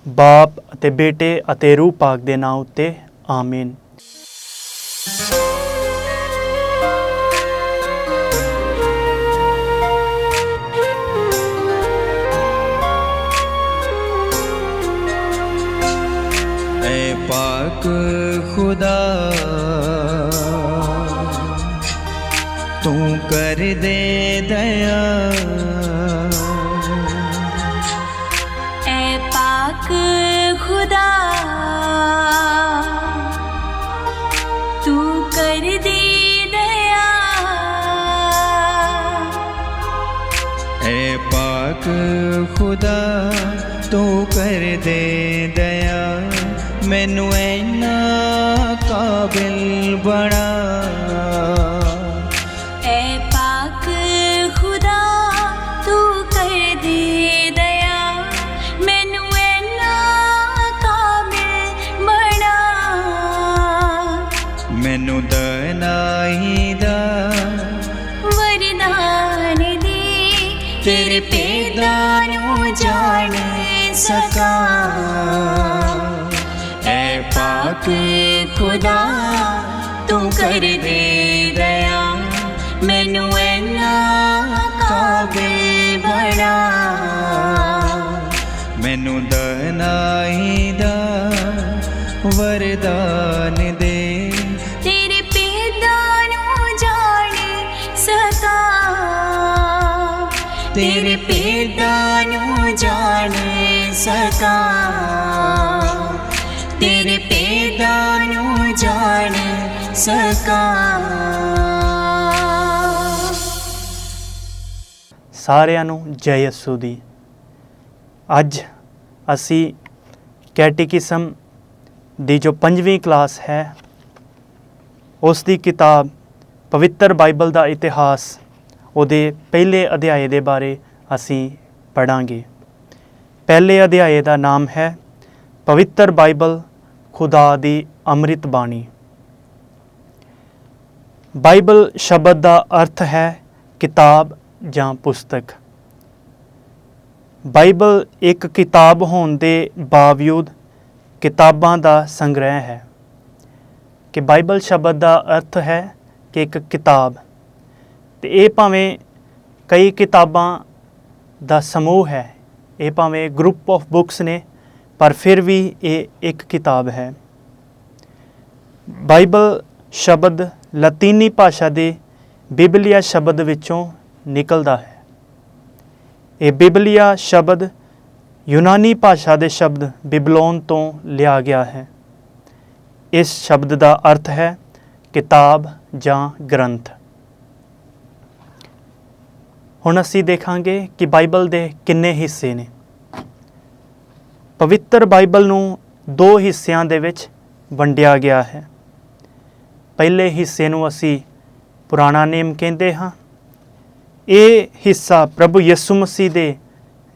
बाप अते बेटे अते रूह पाक दे नाम उत्ते आमीन। ऐ पाक खुदा तू कर दे दया, ऐ पाक खुदा तू कर दे दया, ऐ पाक खुदा तू कर दे दया, मैनू ऐना काबिल बना। ऐ पाक खुदा तू कर दे दया, मैनू ऐना काबिल बना। मैनू दनाई दा वरदान दे, तेरे पैदा नू जान सका। ऐ पाक खुदा तू कर दे दया, मैनू ऐना काबिल बना। मैनू दनाई दा वरदान दे, तेरे पैदा नू जान सका। तेरे पैदा नू जान सका, तेरे पैदा नू जान सका। ਸਾਰਿਆਂ ਨੂੰ ਜੈ ਯਸੂ ਦੀ। ਅੱਜ ਅਸੀਂ ਕੈਟੇਕਿਸਮ ਦੀ ਜੋ 5ਵੀਂ ਕਲਾਸ ਹੈ ਉਸ ਦੀ ਕਿਤਾਬ ਪਵਿੱਤਰ ਬਾਈਬਲ ਦਾ ਇਤਿਹਾਸ ਉਹਦੇ ਪਹਿਲੇ ਅਧਿਆਏ ਦੇ ਬਾਰੇ ਅਸੀਂ ਪੜ੍ਹਾਂਗੇ। ਪਹਿਲੇ ਅਧਿਆਏ ਦਾ ਨਾਮ ਹੈ ਪਵਿੱਤਰ ਬਾਈਬਲ ਖੁਦਾ ਦੀ ਅੰਮ੍ਰਿਤ ਬਾਣੀ। ਬਾਈਬਲ ਸ਼ਬਦ ਦਾ ਅਰਥ ਹੈ ਕਿਤਾਬ ਜਾਂ ਪੁਸਤਕ। ਬਾਈਬਲ ਇੱਕ ਕਿਤਾਬ ਹੋਣ ਦੇ ਬਾਵਜੂਦ ਕਿਤਾਬਾਂ ਦਾ ਸੰਗ੍ਰਹਿ ਹੈ। ਕਿ ਬਾਈਬਲ ਸ਼ਬਦ ਦਾ ਅਰਥ ਹੈ ਕਿ ਇੱਕ ਕਿਤਾਬ, ਤੇ ਇਹ ਭਾਵੇਂ ਕਈ ਕਿਤਾਬਾਂ ਦਾ ਸਮੂਹ ਹੈ, ਇਹ ਭਾਵੇਂ ਗਰੁੱਪ ਆਫ ਬੁੱਕਸ ਨੇ, ਪਰ ਫਿਰ ਵੀ ਇਹ ਇੱਕ ਕਿਤਾਬ ਹੈ। ਬਾਈਬਲ ਸ਼ਬਦ ਲਾਤੀਨੀ ਭਾਸ਼ਾ ਦੇ ਬਿਬਲੀਆ ਸ਼ਬਦ ਵਿੱਚੋਂ ਨਿਕਲਦਾ ਹੈ। ਇਹ ਬਿਬਲੀਆ ਸ਼ਬਦ ਯੂਨਾਨੀ ਭਾਸ਼ਾ ਦੇ ਸ਼ਬਦ ਬਿਬਲੋਨ ਤੋਂ ਲਿਆ ਗਿਆ ਹੈ। ਇਸ ਸ਼ਬਦ ਦਾ ਅਰਥ ਹੈ ਕਿਤਾਬ ਜਾਂ ਗ੍ਰੰਥ। ਹੁਣ ਅਸੀਂ ਦੇਖਾਂਗੇ ਕਿ ਬਾਈਬਲ ਦੇ ਕਿੰਨੇ ਹਿੱਸੇ ਨੇ। ਪਵਿੱਤਰ ਬਾਈਬਲ ਨੂੰ 2 ਹਿੱਸਿਆਂ ਦੇ ਵਿੱਚ ਵੰਡਿਆ ਗਿਆ ਹੈ। ਪਹਿਲੇ ਹਿੱਸੇ ਨੂੰ ਅਸੀਂ ਪੁਰਾਣਾ ਨੇਮ ਕਹਿੰਦੇ ਹਾਂ। ਇਹ ਹਿੱਸਾ ਪ੍ਰਭੂ ਯਿਸੂ ਮਸੀਹ ਦੇ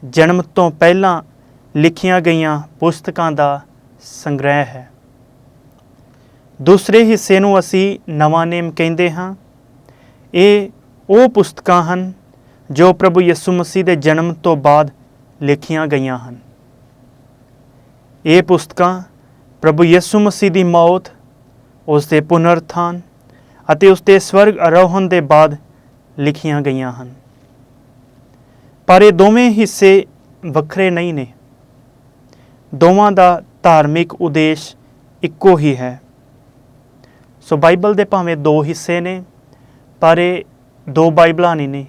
ਜਨਮ ਤੋਂ ਪਹਿਲਾਂ ਲਿਖੀਆਂ ਗਈਆਂ ਪੁਸਤਕਾਂ ਦਾ ਸੰਗ੍ਰਹਿ ਹੈ। ਦੂਸਰੇ ਹਿੱਸੇ ਨੂੰ ਅਸੀਂ ਨਵਾਂ ਨੇਮ ਕਹਿੰਦੇ ਹਾਂ। ਇਹ ਉਹ ਪੁਸਤਕਾਂ ਹਨ ਜੋ ਪ੍ਰਭੂ ਯਿਸੂ ਮਸੀਹ ਦੇ ਜਨਮ ਤੋਂ ਬਾਅਦ ਲਿਖੀਆਂ ਗਈਆਂ ਹਨ। ਇਹ ਪੁਸਤਕਾਂ ਪ੍ਰਭੂ ਯਿਸੂ ਮਸੀਹ ਦੀ ਮੌਤ, ਉਸ ਦੇ ਪੁਨਰੁੱਥਾਨ ਅਤੇ ਉਸ ਦੇ ਸਵਰਗ ਆਰੋਹਣ ਦੇ ਬਾਅਦ ਲਿਖੀਆਂ ਗਈਆਂ ਹਨ। ਪਰ ਇਹ ਦੋਵੇਂ ਹਿੱਸੇ ਵੱਖਰੇ ਨਹੀਂ ਨੇ। ਦੋਵਾਂ ਦਾ ਧਾਰਮਿਕ ਉਦੇਸ਼ ਇੱਕੋ ਹੀ ਹੈ। ਸੋ ਬਾਈਬਲ ਦੇ ਭਾਵੇਂ 2 ਹਿੱਸੇ ਨੇ, ਪਰ ਇਹ 2 ਬਾਈਬਲਾਂ ਨਹੀਂ ਨੇ।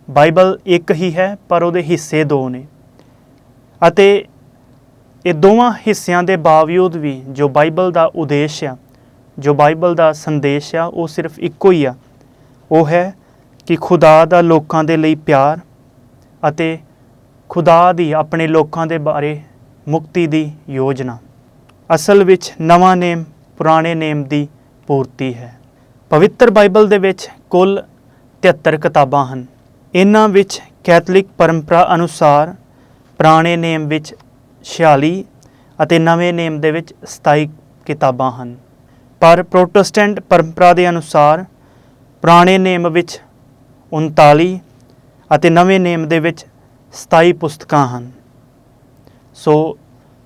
ਬਾਈਬਲ ਇੱਕ ਹੀ ਹੈ, ਪਰ ਉਹਦੇ ਹਿੱਸੇ 2 ਨੇ। ਅਤੇ ਇਹ ਦੋਵਾਂ ਹਿੱਸਿਆਂ ਦੇ ਬਾਵਜੂਦ ਵੀ ਜੋ ਬਾਈਬਲ ਦਾ ਉਦੇਸ਼ ਆ, ਜੋ ਬਾਈਬਲ ਦਾ ਸੰਦੇਸ਼ ਆ, ਉਹ ਸਿਰਫ ਇੱਕੋ ਹੀ ਆ। ਉਹ ਹੈ ਕਿ ਖੁਦਾ ਦਾ ਲੋਕਾਂ ਦੇ ਲਈ ਪਿਆਰ ਅਤੇ ਖੁਦਾ ਦੀ ਆਪਣੇ ਲੋਕਾਂ ਦੇ ਬਾਰੇ ਮੁਕਤੀ ਦੀ ਯੋਜਨਾ। ਅਸਲ ਵਿੱਚ ਨਵਾਂ ਨੇਮ ਪੁਰਾਣੇ ਨੇਮ ਦੀ ਪੂਰਤੀ ਹੈ। ਪਵਿੱਤਰ ਬਾਈਬਲ ਦੇ ਵਿੱਚ ਕੁੱਲ 73 ਕਿਤਾਬਾਂ ਹਨ। ਇਹਨਾਂ ਵਿੱਚ ਕੈਥੋਲਿਕ ਪਰੰਪਰਾ ਅਨੁਸਾਰ ਪੁਰਾਣੇ ਨੇਮ ਵਿੱਚ 46 ਅਤੇ ਨਵੇਂ ਨੇਮ ਦੇ ਵਿੱਚ 27 ਕਿਤਾਬਾਂ ਹਨ। ਪਰ ਪ੍ਰੋਟੈਸਟੈਂਟ ਪਰੰਪਰਾ ਦੇ ਅਨੁਸਾਰ ਪੁਰਾਣੇ ਨੇਮ ਵਿੱਚ 39 ਅਤੇ ਨਵੇਂ ਨੇਮ ਦੇ ਵਿੱਚ 27 ਪੁਸਤਕਾਂ ਹਨ। ਸੋ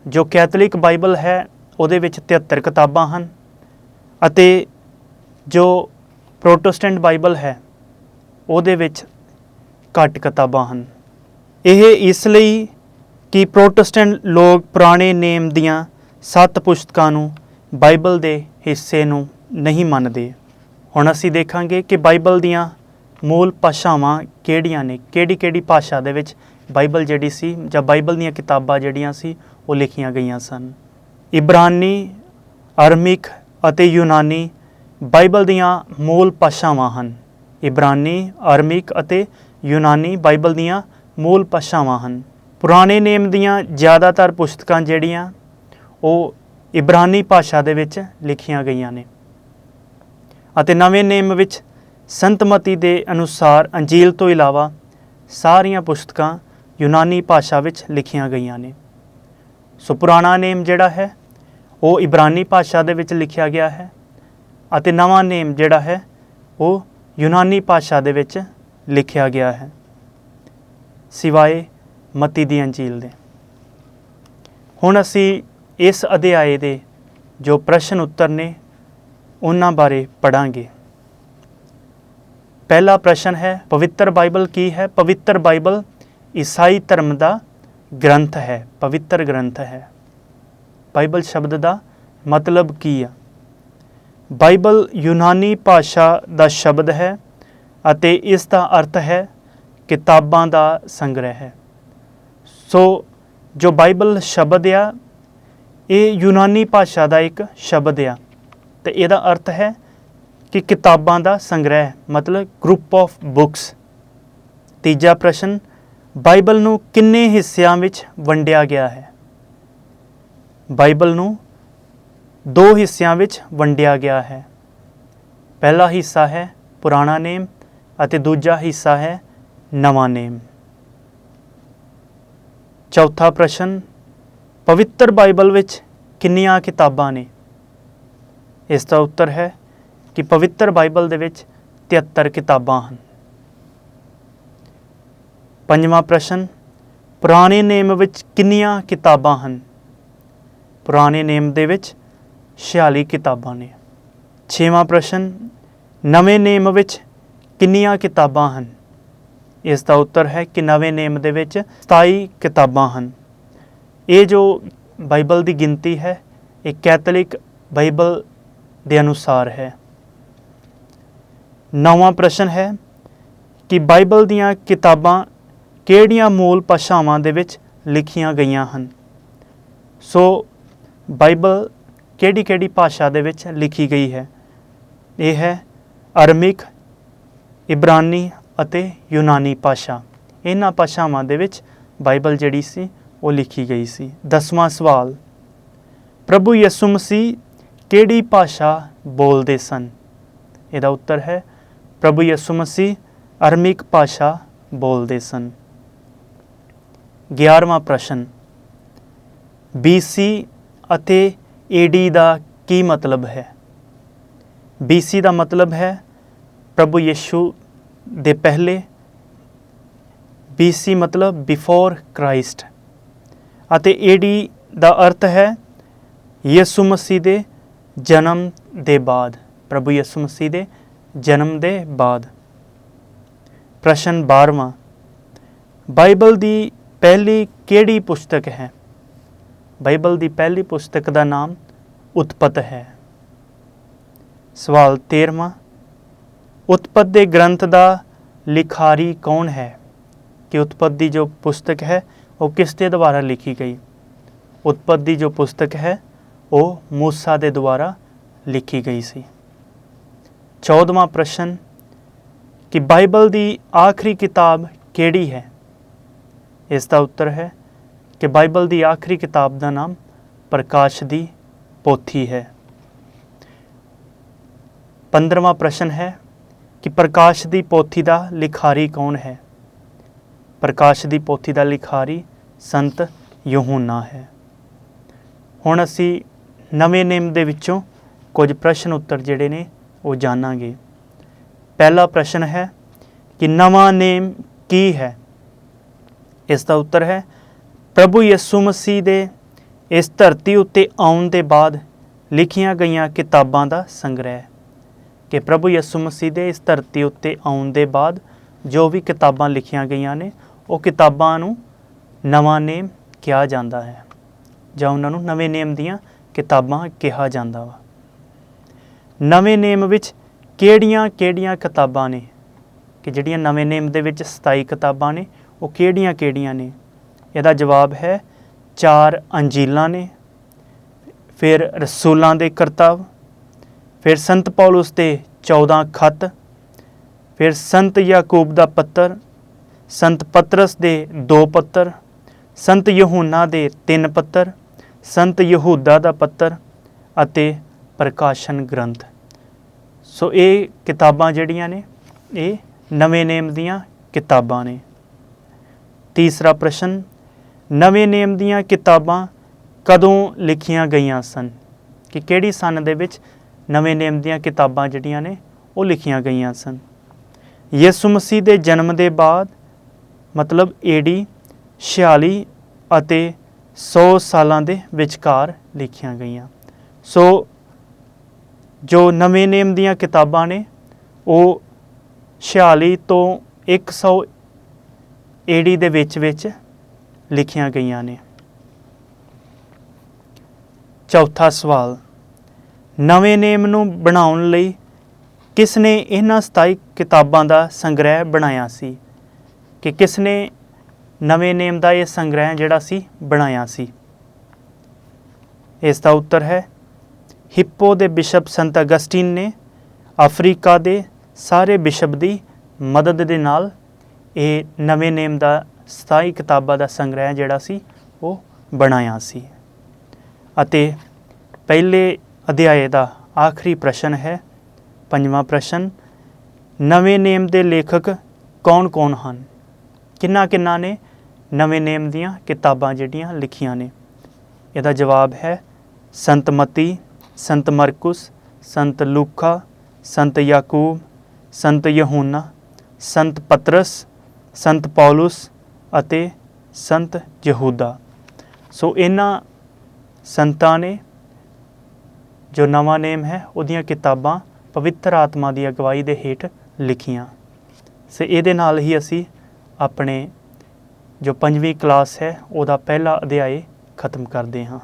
ਜੋ ਕੈਥੋਲਿਕ ਬਾਈਬਲ ਹੈ ਉਹਦੇ ਵਿੱਚ 73 ਕਿਤਾਬਾਂ ਹਨ ਅਤੇ ਜੋ ਪ੍ਰੋਟੈਸਟੈਂਟ ਬਾਈਬਲ ਹੈ ਉਹਦੇ ਵਿੱਚ ਘੱਟ ਕਿਤਾਬਾਂ ਹਨ। ਇਹ ਇਸ ਲਈ ਕਿ ਪ੍ਰੋਟੈਸਟੈਂਟ ਲੋਕ ਪੁਰਾਣੇ ਨੇਮ ਦੀਆਂ 7 ਪੁਸਤਕਾਂ ਨੂੰ ਬਾਈਬਲ ਦੇ ਹਿੱਸੇ ਨੂੰ ਨਹੀਂ ਮੰਨਦੇ। ਹੁਣ ਅਸੀਂ ਦੇਖਾਂਗੇ ਕਿ ਬਾਈਬਲ ਦੀਆਂ ਮੂਲ ਭਾਸ਼ਾਵਾਂ ਕਿਹੜੀਆਂ ਨੇ, ਕਿਹੜੀ ਭਾਸ਼ਾ ਦੇ ਵਿੱਚ ਬਾਈਬਲ ਜਿਹੜੀ ਸੀ ਜਾਂ ਬਾਈਬਲ ਦੀਆਂ ਕਿਤਾਬਾਂ ਜਿਹੜੀਆਂ ਸੀ ਉਹ ਲਿਖੀਆਂ ਗਈਆਂ ਸਨ। ਇਬਰਾਨੀ, ਅਰਮਿਕ ਅਤੇ ਯੂਨਾਨੀ ਬਾਈਬਲ ਦੀਆਂ ਮੂਲ ਭਾਸ਼ਾਵਾਂ ਹਨ। ਇਬਰਾਨੀ, ਅਰਮਿਕ ਅਤੇ ਯੂਨਾਨੀ ਬਾਈਬਲ ਦੀਆਂ ਮੂਲ ਭਾਸ਼ਾਵਾਂ ਹਨ। ਪੁਰਾਣੇ ਨੇਮ ਦੀਆਂ ਜ਼ਿਆਦਾਤਰ ਪੁਸਤਕਾਂ ਜਿਹੜੀਆਂ ਉਹ ਇਬਰਾਨੀ ਭਾਸ਼ਾ ਦੇ ਵਿੱਚ ਲਿਖੀਆਂ ਗਈਆਂ ਨੇ ਅਤੇ ਨਵੇਂ ਨੇਮ ਵਿੱਚ ਸੰਤ ਮਤੀ ਦੇ ਅਨੁਸਾਰ ਅੰਜੀਲ ਤੋਂ ਇਲਾਵਾ ਸਾਰੀਆਂ ਪੁਸਤਕਾਂ ਯੂਨਾਨੀ ਭਾਸ਼ਾ ਵਿੱਚ ਲਿਖੀਆਂ ਗਈਆਂ ਨੇ। ਸੋ ਪੁਰਾਣਾ ਨੇਮ ਜਿਹੜਾ ਹੈ ਉਹ ਇਬਰਾਨੀ ਭਾਸ਼ਾ ਦੇ ਵਿੱਚ ਲਿਖਿਆ ਗਿਆ ਹੈ ਅਤੇ ਨਵਾਂ ਨੇਮ ਜਿਹੜਾ ਹੈ ਉਹ ਯੂਨਾਨੀ ਭਾਸ਼ਾ ਦੇ ਵਿੱਚ ਲਿਖਿਆ ਗਿਆ ਹੈ, ਸਿਵਾਏ ਮਤੀ ਦੀ ਅੰਜੀਲ ਦੇ। ਹੁਣ ਅਸੀਂ ਇਸ ਅਧਿਆਏ ਦੇ ਜੋ ਪ੍ਰਸ਼ਨ ਉੱਤਰ ਨੇ ਉਹਨਾਂ ਬਾਰੇ ਪੜ੍ਹਾਂਗੇ। ਪਹਿਲਾ ਪ੍ਰਸ਼ਨ ਹੈ, ਪਵਿੱਤਰ ਬਾਈਬਲ ਕੀ ਹੈ? ਪਵਿੱਤਰ ਬਾਈਬਲ ਈਸਾਈ ਧਰਮ ਦਾ ਗ੍ਰੰਥ ਹੈ, ਪਵਿੱਤਰ ਗ੍ਰੰਥ ਹੈ। ਬਾਈਬਲ ਸ਼ਬਦ ਦਾ ਮਤਲਬ ਕੀ ਆ? ਬਾਈਬਲ ਯੂਨਾਨੀ ਭਾਸ਼ਾ ਦਾ ਸ਼ਬਦ ਹੈ ਅਤੇ ਇਸ ਦਾ ਅਰਥ ਹੈ ਕਿਤਾਬਾਂ ਦਾ ਸੰਗ੍ਰਹਿ ਹੈ। ਸੋ ਜੋ ਬਾਈਬਲ ਸ਼ਬਦ ਆ ਇਹ ਯੂਨਾਨੀ ਭਾਸ਼ਾ ਦਾ ਇੱਕ ਸ਼ਬਦ ਆ ਤੇ ਇਹਦਾ ਅਰਥ ਹੈ ਕਿ ਕਿਤਾਬਾਂ ਦਾ ਸੰਗ੍ਰਹਿ, ਮਤਲਬ ਗਰੁੱਪ ਆਫ ਬੁੱਕਸ। ਤੀਜਾ ਪ੍ਰਸ਼ਨ, ਬਾਈਬਲ ਨੂੰ ਕਿੰਨੇ ਹਿੱਸਿਆਂ ਵਿੱਚ ਵੰਡਿਆ ਗਿਆ ਹੈ? ਬਾਈਬਲ ਨੂੰ 2 ਹਿੱਸਿਆਂ ਵਿੱਚ ਵੰਡਿਆ ਗਿਆ ਹੈ। ਪਹਿਲਾ ਹਿੱਸਾ ਹੈ ਪੁਰਾਣਾ ਨੇਮ ਅਤੇ ਦੂਜਾ ਹਿੱਸਾ ਹੈ ਨਵਾਂ ਨੇਮ। ਚੌਥਾ ਪ੍ਰਸ਼ਨ, ਪਵਿੱਤਰ ਬਾਈਬਲ ਵਿੱਚ ਕਿੰਨੀਆਂ ਕਿਤਾਬਾਂ ਨੇ? ਇਸ ਦਾ ਉੱਤਰ ਹੈ ਕਿ ਪਵਿੱਤਰ ਬਾਈਬਲ ਦੇ ਵਿੱਚ 73 ਕਿਤਾਬਾਂ ਹਨ। ਪੰਜਵਾਂ ਪ੍ਰਸ਼ਨ, ਪੁਰਾਣੇ ਨੇਮ ਵਿੱਚ ਕਿੰਨੀਆਂ ਕਿਤਾਬਾਂ ਹਨ? ਪੁਰਾਣੇ ਨੇਮ ਦੇ ਵਿੱਚ 46 ਕਿਤਾਬਾਂ ਨੇ। ਛੇਵਾਂ ਪ੍ਰਸ਼ਨ, ਨਵੇਂ ਨੇਮ ਵਿੱਚ ਕਿੰਨੀਆਂ ਕਿਤਾਬਾਂ ਹਨ? ਇਸ ਦਾ ਉੱਤਰ ਹੈ ਕਿ ਨਵੇਂ ਨੇਮ ਦੇ ਵਿੱਚ 27 ਕਿਤਾਬਾਂ ਹਨ। ਇਹ ਜੋ ਬਾਈਬਲ ਦੀ ਗਿਣਤੀ ਹੈ ਇਹ ਕੈਥੋਲਿਕ ਬਾਈਬਲ ਦੇ ਅਨੁਸਾਰ ਹੈ। ਨੌਵਾਂ ਪ੍ਰਸ਼ਨ ਹੈ ਕਿ ਬਾਈਬਲ ਦੀਆਂ ਕਿਤਾਬਾਂ ਕਿਹੜੀਆਂ ਮੂਲ ਭਾਸ਼ਾਵਾਂ ਦੇ ਵਿੱਚ ਲਿਖੀਆਂ ਗਈਆਂ ਹਨ? ਸੋ ਬਾਈਬਲ ਕਿਹੜੀ ਭਾਸ਼ਾ ਦੇ ਵਿੱਚ ਲਿਖੀ ਗਈ ਹੈ? ਇਹ ਹੈ ਅਰਮਿਕ, ਇਬਰਾਨੀ ਅਤੇ ਯੂਨਾਨੀ ਭਾਸ਼ਾ। ਇਹਨਾਂ ਭਾਸ਼ਾਵਾਂ ਦੇ ਵਿੱਚ ਬਾਈਬਲ ਜਿਹੜੀ ਸੀ ਉਹ ਲਿਖੀ ਗਈ ਸੀ। 10ਵਾਂ ਸਵਾਲ, ਪ੍ਰਭੂ ਯਿਸੂ ਮਸੀਹ ਕਿਹੜੀ ਭਾਸ਼ਾ ਬੋਲਦੇ ਸਨ? ਇਹਦਾ ਉੱਤਰ ਹੈ ਪ੍ਰਭੂ ਯਿਸੂ ਮਸੀਹ ਅਰਮਿਕ ਭਾਸ਼ਾ ਬੋਲਦੇ ਸਨ। 11ਵਾਂ ਪ੍ਰਸ਼ਨ, BC ਅਤੇ AD ਦਾ ਕੀ ਮਤਲਬ ਹੈ? BC ਦਾ ਮਤਲਬ ਹੈ ਪ੍ਰਭੂ ਯਿਸੂ ਦੇ ਪਹਿਲੇ, BC ਮਤਲਬ ਬਿਫੋਰ ਕ੍ਰਾਈਸਟ ਅਤੇ AD ਦਾ ਅਰਥ ਹੈ ਯਿਸੂ ਮਸੀਹ ਦੇ ਜਨਮ ਦੇ ਬਾਅਦ, ਪ੍ਰਭੂ ਯਿਸੂ ਮਸੀਹ ਦੇ ਜਨਮ ਦੇ ਬਾਅਦ। ਪ੍ਰਸ਼ਨ 12ਵਾਂ, ਬਾਈਬਲ ਦੀ ਪਹਿਲੀ ਕਿਹੜੀ ਪੁਸਤਕ ਹੈ? ਬਾਈਬਲ ਦੀ ਪਹਿਲੀ ਪੁਸਤਕ ਦਾ ਨਾਮ ਉਤਪਤ ਹੈ। ਸਵਾਲ 13ਵਾਂ, ਉਤਪਤ ਦੇ ਗ੍ਰੰਥ ਦਾ ਲਿਖਾਰੀ ਕੌਣ ਹੈ? ਕਿ ਉਤਪਤ ਦੀ ਜੋ ਪੁਸਤਕ ਹੈ ਉਹ ਕਿਸ ਦੇ ਦੁਆਰਾ ਲਿਖੀ ਗਈ? ਉਤਪਤ ਦੀ ਜੋ ਪੁਸਤਕ ਹੈ ਉਹ ਮੂਸਾ ਦੇ ਦੁਆਰਾ ਲਿਖੀ ਗਈ ਸੀ। 14ਵਾਂ ਪ੍ਰਸ਼ਨ, ਕਿ ਬਾਈਬਲ ਦੀ ਆਖਰੀ ਕਿਤਾਬ ਕਿਹੜੀ ਹੈ? ਇਸ ਦਾ ਉੱਤਰ ਹੈ ਕਿ ਬਾਈਬਲ ਦੀ ਆਖਰੀ ਕਿਤਾਬ ਦਾ ਨਾਮ ਪ੍ਰਕਾਸ਼ ਦੀ ਪੋਥੀ ਹੈ। 15ਵਾਂ ਪ੍ਰਸ਼ਨ ਹੈ ਕਿ ਪ੍ਰਕਾਸ਼ ਦੀ ਪੋਥੀ ਦਾ ਲਿਖਾਰੀ ਕੌਣ ਹੈ? ਪ੍ਰਕਾਸ਼ ਦੀ ਪੋਥੀ ਦਾ ਲਿਖਾਰੀ ਸੰਤ ਯਹੂਨਾ ਹੈ। ਹੁਣ ਅਸੀਂ ਨਵੇਂ ਨੇਮ ਦੇ ਵਿੱਚੋਂ ਕੁਝ ਪ੍ਰਸ਼ਨ ਉੱਤਰ ਜਿਹੜੇ ਨੇ ਉਹ ਜਾਣਾਂਗੇ। ਪਹਿਲਾ ਪ੍ਰਸ਼ਨ ਹੈ ਕਿ ਨਵਾਂ ਨੇਮ ਕੀ ਹੈ? ਇਸ ਦਾ ਉੱਤਰ ਹੈ ਪ੍ਰਭੂ ਯਿਸੂ ਮਸੀਹ ਦੇ ਇਸ ਧਰਤੀ ਉੱਤੇ ਆਉਣ ਦੇ ਬਾਅਦ ਲਿਖੀਆਂ ਗਈਆਂ ਕਿਤਾਬਾਂ ਦਾ ਸੰਗ੍ਰਹਿ। ਕਿ ਪ੍ਰਭੂ ਯਿਸੂ ਮਸੀਹ ਦੇ ਇਸ ਧਰਤੀ ਉੱਤੇ ਆਉਣ ਦੇ ਬਾਅਦ ਜੋ ਵੀ ਕਿਤਾਬਾਂ ਲਿਖੀਆਂ ਗਈਆਂ ਨੇ ਉਹ ਕਿਤਾਬਾਂ ਨੂੰ ਨਵਾਂ ਨੇਮ ਕਿਹਾ ਜਾਂਦਾ ਹੈ, ਜਾਂ ਉਹਨਾਂ ਨੂੰ ਨਵੇਂ ਨੇਮ ਦੀਆਂ ਕਿਤਾਬਾਂ ਕਿਹਾ ਜਾਂਦਾ ਵਾ। ਨਵੇਂ ਨੇਮ ਵਿੱਚ ਕਿਹੜੀਆਂ ਕਿਤਾਬਾਂ ਨੇ, ਕਿ ਜਿਹੜੀਆਂ ਨਵੇਂ ਨੇਮ ਦੇ ਵਿੱਚ 27 ਕਿਤਾਬਾਂ ਨੇ ਉਹ ਕਿਹੜੀਆਂ ਨੇ? ਇਹਦਾ ਜਵਾਬ ਹੈ 4 ਅੰਜੀਲਾਂ ਨੇ, ਫਿਰ ਰਸੂਲਾਂ ਦੇ ਕਰਤੱਵ, ਫਿਰ ਸੰਤ ਪੌਲੁਸ ਦੇ 14 ਖੱਤ, ਫਿਰ ਸੰਤ ਯਾਕੂਬ ਦਾ ਪੱਤਰ, ਸੰਤ ਪਤਰਸ ਦੇ 2 ਪੱਤਰ, ਸੰਤ ਯਹੂਨਾ ਦੇ 3 ਪੱਤਰ, ਸੰਤ ਯਹੂਦਾ ਦਾ ਪੱਤਰ ਅਤੇ ਪ੍ਰਕਾਸ਼ਨ ਗ੍ਰੰਥ। ਸੋ ਇਹ ਕਿਤਾਬਾਂ ਜਿਹੜੀਆਂ ਨੇ ਇਹ ਨਵੇਂ ਨੇਮ ਦੀਆਂ ਕਿਤਾਬਾਂ ਨੇ। ਤੀਸਰਾ ਪ੍ਰਸ਼ਨ, ਨਵੇਂ ਨੇਮ ਦੀਆਂ ਕਿਤਾਬਾਂ ਕਦੋਂ ਲਿਖੀਆਂ ਗਈਆਂ ਸਨ? ਕਿ ਕਿਹੜੀ ਸਨ ਦੇ ਵਿੱਚ ਨਵੇਂ ਨੇਮ ਦੀਆਂ ਕਿਤਾਬਾਂ ਜਿਹੜੀਆਂ ਨੇ ਉਹ ਲਿਖੀਆਂ ਗਈਆਂ ਸਨ? ਯਿਸੂ ਮਸੀਹ ਦੇ ਜਨਮ ਦੇ ਬਾਅਦ, ਮਤਲਬ AD 46 ਅਤੇ 100 ਸਾਲਾਂ ਦੇ ਵਿਚਕਾਰ ਲਿਖੀਆਂ ਗਈਆਂ। ਸੋ ਜੋ ਨਵੇਂ ਨੇਮ ਦੀਆਂ ਕਿਤਾਬਾਂ ਨੇ ਉਹ 46 ਤੋਂ 100 AD ਦੇ ਵਿੱਚ ਲਿਖੀਆਂ ਗਈਆਂ ਨੇ। ਚੌਥਾ ਸਵਾਲ, ਨਵੇਂ ਨੇਮ ਨੂੰ ਬਣਾਉਣ ਲਈ ਕਿਸ ਨੇ ਇਹਨਾਂ 27 ਕਿਤਾਬਾਂ ਦਾ ਸੰਗ੍ਰਹਿ ਬਣਾਇਆ ਸੀ? ਕਿ ਕਿਸ ਨੇ ਨਵੇਂ ਨੇਮ ਦਾ ਇਹ ਸੰਗ੍ਰਹਿ ਜਿਹੜਾ ਸੀ ਬਣਾਇਆ ਸੀ? ਇਸ ਦਾ ਉੱਤਰ ਹੈ ਹਿੱਪੋ ਦੇ ਬਿਸ਼ਪ ਸੰਤ ਅਗਸਟੀਨ ਨੇ ਅਫਰੀਕਾ ਦੇ ਸਾਰੇ ਬਿਸ਼ਪ ਦੀ ਮਦਦ ਦੇ ਨਾਲ ਇਹ ਨਵੇਂ ਨੇਮ ਦਾ 27 ਕਿਤਾਬਾਂ ਦਾ ਸੰਗ੍ਰਹਿ ਜਿਹੜਾ ਸੀ ਉਹ ਬਣਾਇਆ ਸੀ। ਅਤੇ ਪਹਿਲੇ ਅਧਿਆਏ ਦਾ ਆਖਰੀ ਪ੍ਰਸ਼ਨ ਹੈ 5ਵਾਂ ਪ੍ਰਸ਼ਨ, ਨਵੇਂ ਨੇਮ ਦੇ ਲੇਖਕ ਕੌਣ ਹਨ? ਕਿਹਨਾਂ ਨੇ ਨਵੇਂ ਨੇਮ ਦੀਆਂ ਕਿਤਾਬਾਂ ਜਿਹੜੀਆਂ ਲਿਖੀਆਂ ਨੇ? ਇਹਦਾ ਜਵਾਬ ਹੈ ਸੰਤ ਮਤੀ, ਸੰਤ ਮਰਕੁਸ, ਸੰਤ ਲੂਕਾ, ਸੰਤ ਯਾਕੂਬ, ਸੰਤ ਯਹੂਨਾ, ਸੰਤ ਪਤਰਸ, ਸੰਤ ਪੌਲੁਸ ਅਤੇ ਸੰਤ ਯਹੂਦਾ। ਸੋ ਇਹਨਾਂ ਸੰਤਾਂ ਨੇ ਜੋ ਨਵਾਂ ਨੇਮ ਹੈ ਉਹਦੀਆਂ ਕਿਤਾਬਾਂ ਪਵਿੱਤਰ ਆਤਮਾ ਦੀ ਅਗਵਾਈ ਦੇ ਹੇਠ ਲਿਖੀਆਂ। ਸੋ ਇਹਦੇ ਨਾਲ ਹੀ ਅਸੀਂ ਆਪਣੇ ਜੋ 5ਵੀਂ ਕਲਾਸ ਹੈ ਉਹਦਾ ਪਹਿਲਾ ਅਧਿਆਏ ਖਤਮ ਕਰਦੇ ਹਾਂ।